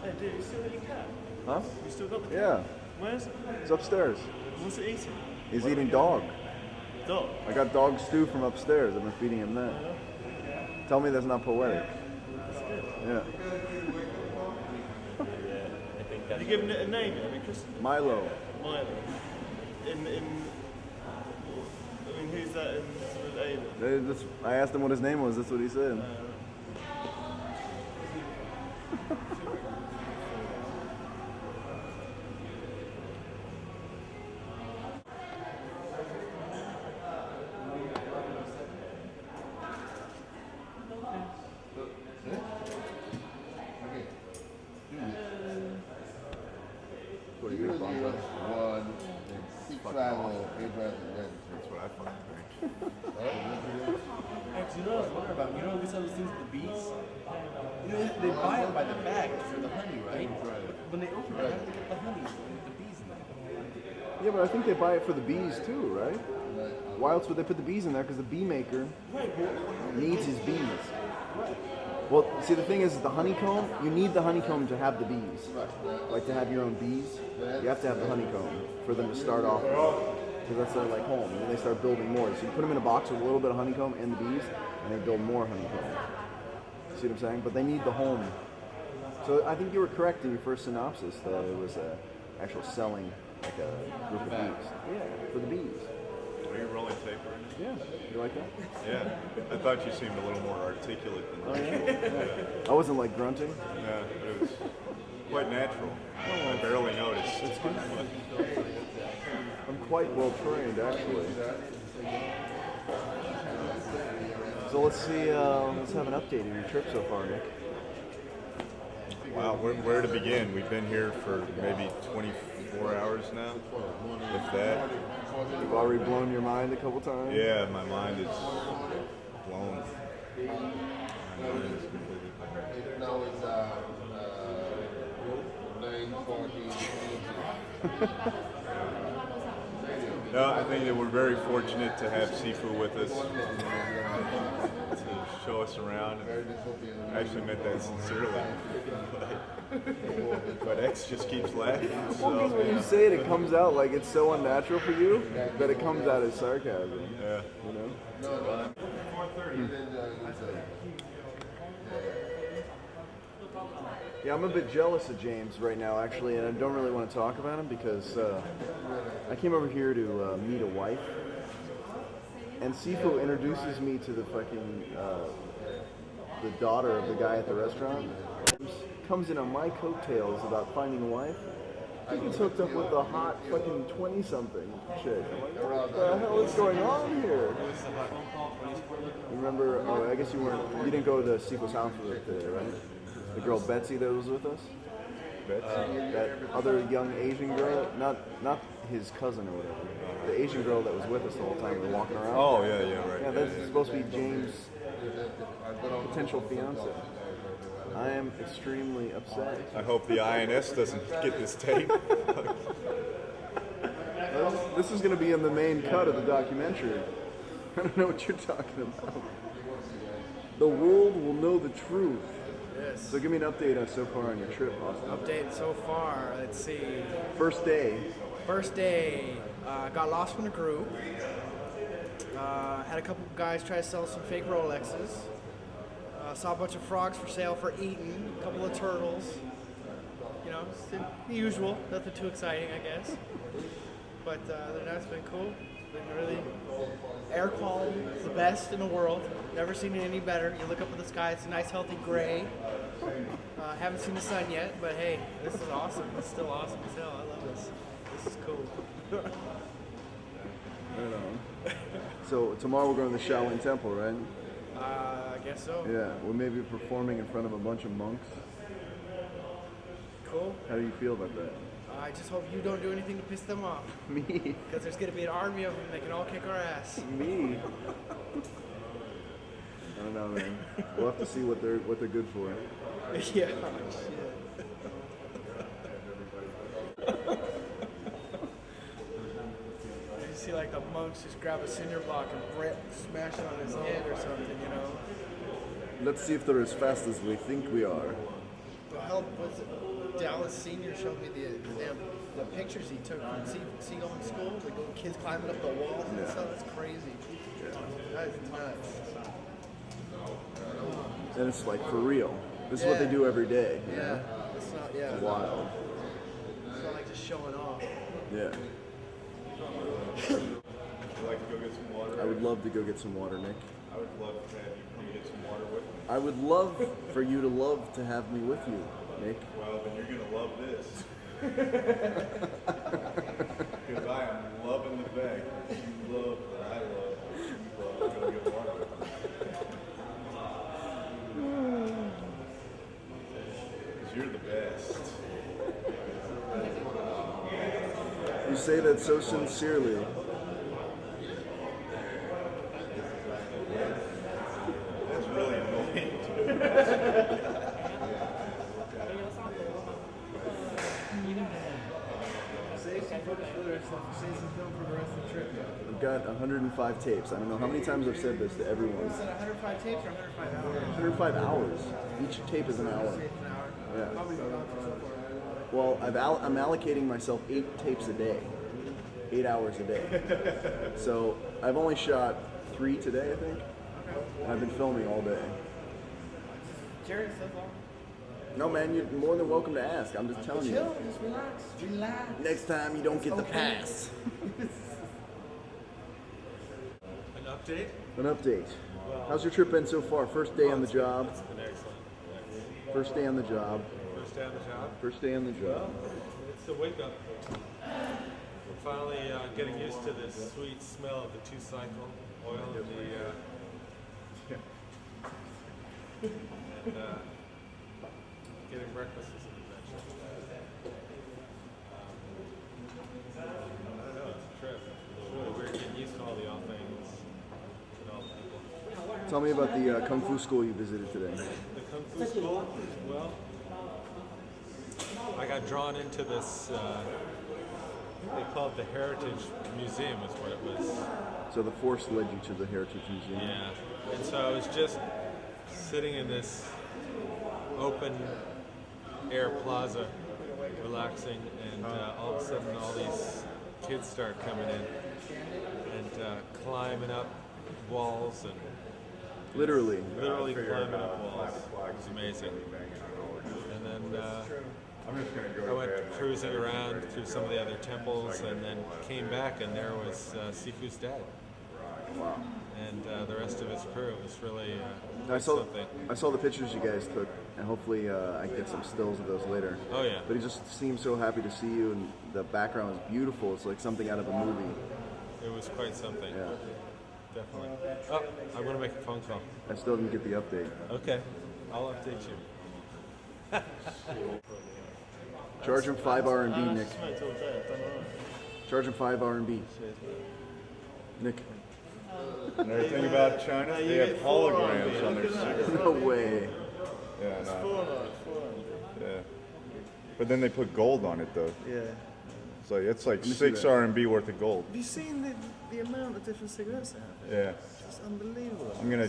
Hey, dude, you still got your cat? Huh? You still got the cat? Yeah. Where's it? It's upstairs. What's it eating? He's eating dog. Dog? I got dog stew from upstairs. I've been feeding him that. Tell me that's not poetic. That's good. Yeah. Have you given it a name yet? Because Milo. Milo. I mean, who's that in sort of Ava? I asked him what his name was. That's what he said. What are you gonna find out? One, six level, That's what I find. Actually, you know what I was wondering about? You know, we saw those things with the bees? You know, they buy it by the bag for the honey, right? When they open it, how do they get the honey with the bees in there? Yeah, but I think they buy it for the bees too, right? Why else would they put the bees in there? Because the bee maker needs his bees. Well, see, the thing is, the honeycomb, you need the honeycomb to have the bees. Like to have your own bees, you have to have the honeycomb for them to start off with. Because that's their like home, and then they start building more. So you put them in a box with a little bit of honeycomb and the bees, and they build more honeycomb. See what I'm saying? But they need the home. So I think you were correct in your first synopsis that it was actual selling, like a group of bees. Yeah, for the bees. Are you rolling tape right now? Yeah, you like that? Yeah. I thought you seemed a little more articulate than Oh, usual. yeah? I wasn't like grunting. Yeah, it was quite natural. I barely noticed. That's good. I'm quite well trained, actually. So let's see. Let's have an update of your trip so far, Nick. Wow, where to begin? We've been here for maybe 24 hours now, if that. You've already blown your mind a couple times. Yeah, my mind is blown. My mind is completely blown. now it's 9:40. No, I think that we're very fortunate to have Sifu with us to show us around. And I actually meant that sincerely. But X just keeps laughing. Well, because when you say it, it comes out like it's so unnatural for you that it comes out as sarcasm. Yeah. You know? Yeah, I'm a bit jealous of James right now, actually, and I don't really want to talk about him because I came over here to meet a wife, and Sifu introduces me to the fucking the daughter of the guy at the restaurant. Comes in on my coattails about finding a wife. He gets hooked up with a hot fucking 20-something chick. I'm like, what the hell is going on here? You remember? Oh, I guess you weren't. You didn't go to Sifu's house with her today, right? The girl Betsy that was with us. That other young Asian girl, not his cousin or whatever. The Asian girl that was with us the whole time. We were walking around. Oh, yeah, right. Yeah, that's supposed to be James' potential fiance. I am extremely upset. I hope the INS doesn't get this tape. This is going to be in the main cut of the documentary. I don't know what you're talking about. The world will know the truth. Yes. So give me an update so far on your trip, Austin. Update so far, let's see. First day. First day, got lost from the group. Had a couple guys try to sell some fake Rolexes. Saw a bunch of frogs for sale for eating. A couple of turtles. You know, it's the usual. Nothing too exciting, I guess. But other than that, it's been cool. It's been really... Air quality is the best in the world. Never seen it any better. You look up at the sky, it's a nice healthy gray. Haven't seen the sun yet, but hey, this is awesome. It's still awesome as hell. I love this. This is cool. Right on. So tomorrow we're going to the Shaolin Temple, right? I guess so. Yeah, we may be performing in front of a bunch of monks. Cool. How do you feel about that? I just hope you don't do anything to piss them off. Me? Because there's going to be an army of them that can all kick our ass. Me? I don't know, man. We'll have to see what they're good for. Yeah. You see like the monks just grab a cinder block and smash it on his head or something, you know? Let's see if they're as fast as we think we are. Hell, was it Dallas Senior showed me the pictures he took from seagoing school, like little kids climbing up the walls and Yeah. stuff. That's crazy. That is nuts. And it's like for real. This is what they do every day. You Yeah. know? It's not. Yeah. It's wild. It's not like just showing off. Yeah. Would you like to go get some water? I would love to go get some water, Nick. I would love to have you come get some water with me. I would love for you to love to have me with you, Nick. Well, then you're gonna love this. Because I am loving the fact that you love that I love that you love to go get water with me. Because you're the best. You say that so sincerely. That's really annoying. Save some footage for the rest of save some film for the rest of the trip. I've got 105 tapes. I don't know how many times I've said this to everyone. Is that 105 tapes or 105 hours? 105 hours. Each tape is an hour. An hour. Yeah. Probably gone for so far. Well, I'm allocating myself 8 tapes a day. 8 hours a day. So I've only shot 3 today, I think. And I've been filming all day. Jared says long. No, man, you're more than welcome to ask. I'm just telling you. Chill, just relax. Relax. Next time you don't get the pass. An update? An update. How's your trip been so far? First day on the job. It's been excellent. First day on the job. First day on the job. First day on the job. It's a wake up. We're finally getting used to this sweet smell of the 2-cycle oil and getting breakfast is an adventure. I don't know, it's a trip. It's really weird getting used to all the old things and all the people. Tell me about the Kung Fu school you visited today. The Kung Fu school, well, I got drawn into this, they call it the Heritage Museum is what it was. So the Force led you to the Heritage Museum. Yeah, and so I was just sitting in this open air plaza, relaxing, and all of a sudden all these kids start coming in and climbing up walls and Literally. climbing up walls. It was amazing. And then I went cruising around through some of the other temples and then came back and there was Sifu's dad. Wow. And the rest of his crew. It was really I saw something. I saw the pictures you guys took, and hopefully I can get some stills of those later. Oh yeah. But he just seems so happy to see you, and the background is beautiful. It's like something out of a movie. It was quite something. Yeah. Definitely. Oh, I'm going to make a phone call. I still didn't get the update. Okay. I'll update you. Charge him 5 R&B, Nick. Charge him 5 R&B. Nick. Another thing about China, they have holograms on their cigarettes. No way. Yeah, no. Yeah. But then they put gold on it though. Yeah. So it's like me see 6 that. R&B worth of gold. Have you seen the amount of different cigarettes they have? Yeah. It's unbelievable. I'm gonna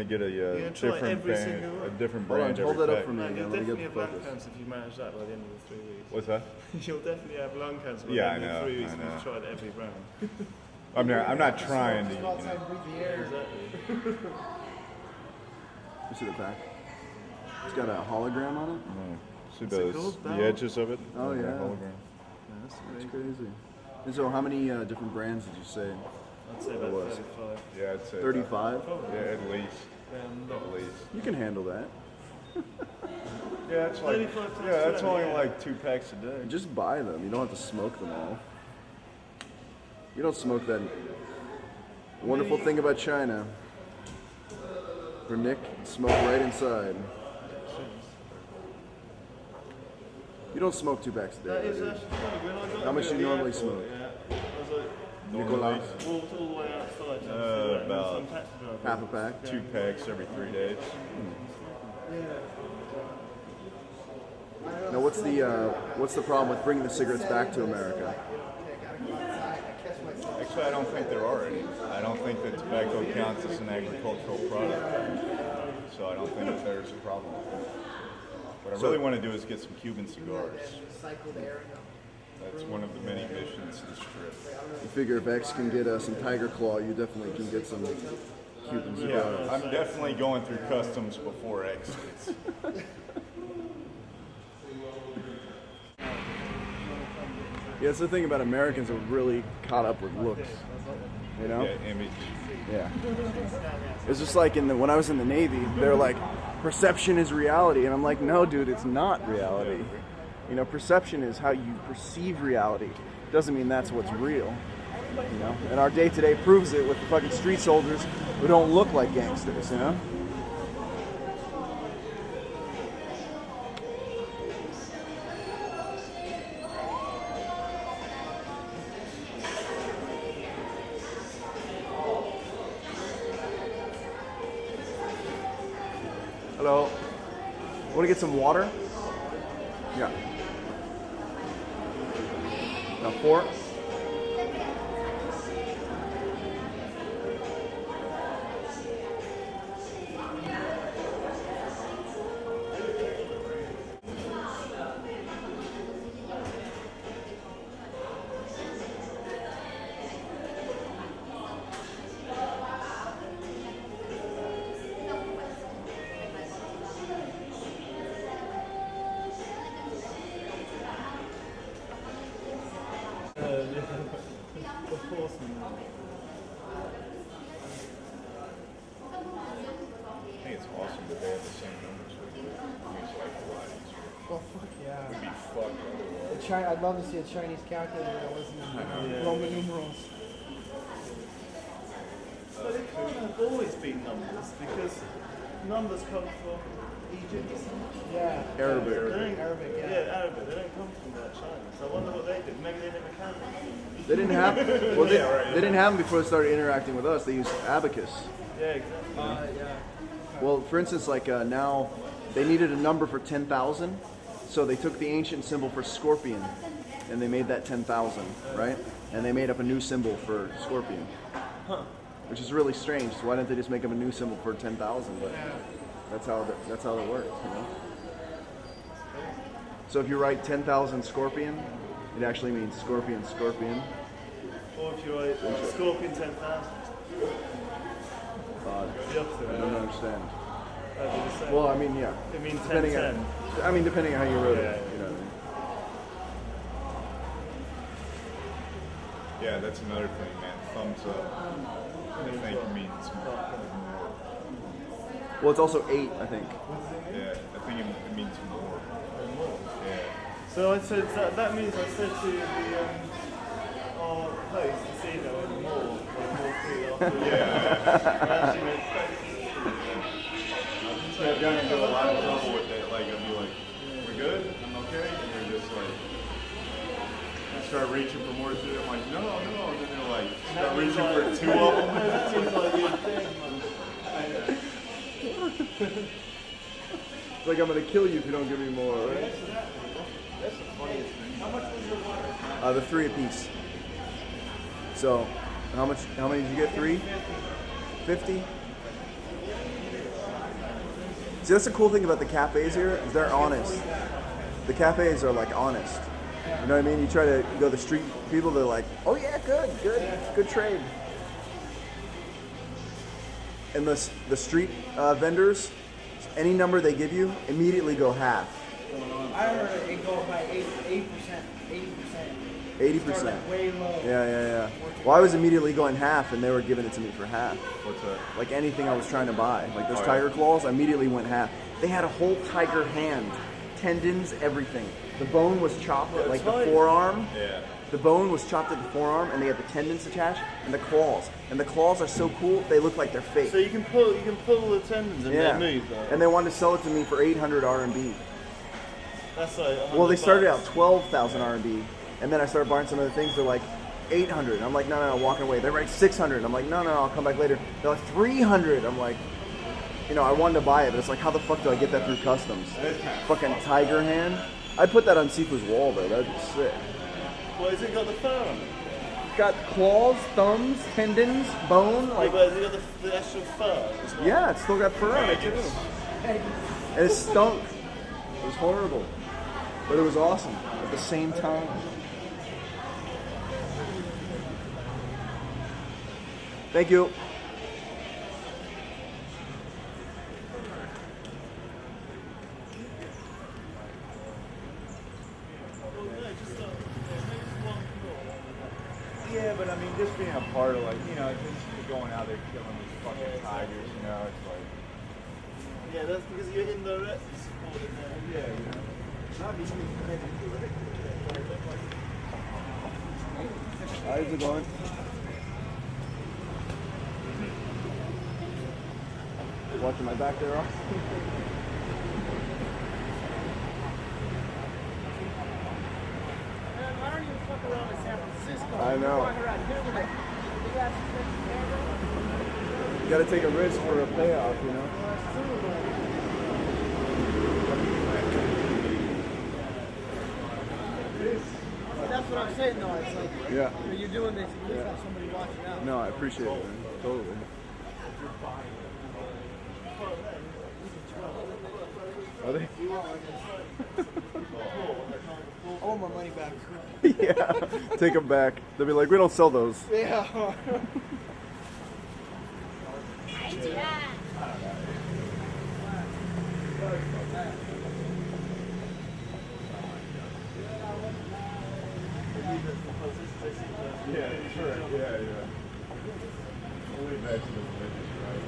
get a gonna try different every band, single a one? different Hold on, brand. hold every that up pack. for me. You'll Let me definitely get have the lung focus. cancer if you manage that by the end of the 3 weeks. What's that? You'll definitely have lung cancer by Yeah, the I end of know, 3 weeks I if know. you've tried every brand. I'm not trying to. You know. Outside, breathe the air. You see the back? It's got a hologram on it? See it those called? the That edges of it? Oh, Like a yeah. hologram. That's crazy. And so how many different brands did you say? I'd say about was? 35. Yeah, I'd say 35? that. Yeah, at least. At least. You can handle that. Yeah, it's like 35 times that's 20, only yeah. like 2 packs a day. Just buy them. You don't have to smoke them all. You don't smoke that. Wonderful thing about China. For Nick, smoke right inside. You don't smoke 2 packs a day. That is do you? actually funny. When I got How much to do you the normally airport, smoke? Yeah, I was like, Nicolas? walked all the way outside. About some taxi driver. Half a pack? 2 packs every 3 days. Now, what's the problem with bringing the cigarettes back to America? Actually, I don't think there are any. I don't think that tobacco counts as an agricultural product. So I don't think that there's a problem. But What I really want to do is get some Cuban cigars. Recycled air. That's one of the many missions this trip. I figure if X can get some Tiger Claw, you definitely can get some Cuban cigars. Yeah, I'm definitely going through customs before X gets. Yeah, that's the thing about Americans are really caught up with looks. You know? Yeah, image. Yeah. It's just like when I was in the Navy, they're like, perception is reality. And I'm like, no, dude, it's not reality. You know, perception is how you perceive reality. Doesn't mean that's what's real. You know? And our day-to-day proves it with the fucking street soldiers who don't look like gangsters, you know? Hello. Want to get some water? Yeah. Now 4. I think it's awesome that they have the same numbers with you. It's like a lot easier. Well, fuck yeah. It'd be fucked otherwise. I'd love to see a Chinese calculator that wasn't in Roman numerals. But it can't have always been numbers because numbers come from Egypt. Yeah. Arabic. They don't, Arabic, yeah. Arabic. They don't come from China. So I wonder what they did. Maybe they never can. They didn't have. Well, they didn't have them before they started interacting with us. They used abacus. Yeah, exactly. Yeah. Well, for instance, like now, they needed a number for 10,000, so they took the ancient symbol for scorpion, and they made that 10,000, right? And they made up a new symbol for scorpion, which is really strange. So why didn't they just make up a new symbol for 10,000? But that's how it works, you know. So if you write 10,000 scorpion, it actually means scorpion, scorpion. Or if you write Scorpion 10,000. The opposite. I don't understand. That'd be the same. Well, I mean, yeah. It means Depending 10-10. depending on how you wrote Yeah. it, you know. Yeah, that's another thing, man. Thumbs up. I think it means more. Well, it's also 8, I think. Yeah, I think it means more. Yeah. So I said that means I said to the our host this evening more free after. So I've gotten into a lot of trouble with that. Like, I'll be like, we're good? I'm okay? And they're just like, I start reaching for more shit. I'm like, no. And then they're like, start reaching for 2 of them. That seems like your thing. It's like I'm gonna kill you if you don't give me more, right? That's the funniest thing. How much was your water? The 3 apiece. So, how many did you get? 3? 50? See, that's the cool thing about the cafes here, is they're honest. The cafes are like honest. You know what I mean? You try to go the street people, they're like, oh yeah, good trade. And the street vendors, any number they give you, immediately go half. I heard it go by 8%, 80%. 80%. Way low. Yeah. Well, I was immediately going half, and they were giving it to me for half. What's that? Like anything I was trying to buy. Like those Oh, yeah. tiger claws, I immediately went half. They had a whole tiger hand, tendons, everything. The bone was chopped at like the forearm. Yeah. The bone was chopped at the forearm, and they had the tendons attached, and the claws. And the claws are so cool, they look like they're fake. So you can pull the tendons and Yeah. they move. Though. And they wanted to sell it to me for 800 RMB. That's like. Well, they started $100. out 12,000 RMB, and then I started buying some of the things. They're like 800. I'm like, no, walking away. They write 600. I'm like, no, I'll come back later. They're like 300. I'm like, you know, I wanted to buy it, but it's like, how the fuck do I get that through customs? Fucking tiger hand. I'd put that on Sifu's wall though. That'd be sick. Well, has it got the fur on it? Got claws, thumbs, tendons, bone. Like, Like, but has it got the actual fur? It's not- yeah, it's still got fur on it too. And it stunk. It was horrible, but it was awesome at the same time. Thank you. Yeah, but I mean, just being a part of like, you know, just going out there killing these fucking tigers, you know, it's like. Yeah, that's because you're in the red sport in there. Yeah, you know. How's it going? Watching my back there off. Why don't you fuck around in San Francisco? I know. You gotta take a risk for a payoff, you know? That's what I'm saying, though. It's like, Yeah. when you're doing this, you just have somebody watching out. No, I appreciate it, man. Totally. Are they? I want my money back. Yeah. Take them back. They'll be like, we don't sell those. Yeah. Yeah, sure. Yeah, yeah. Only back to the midgets, right?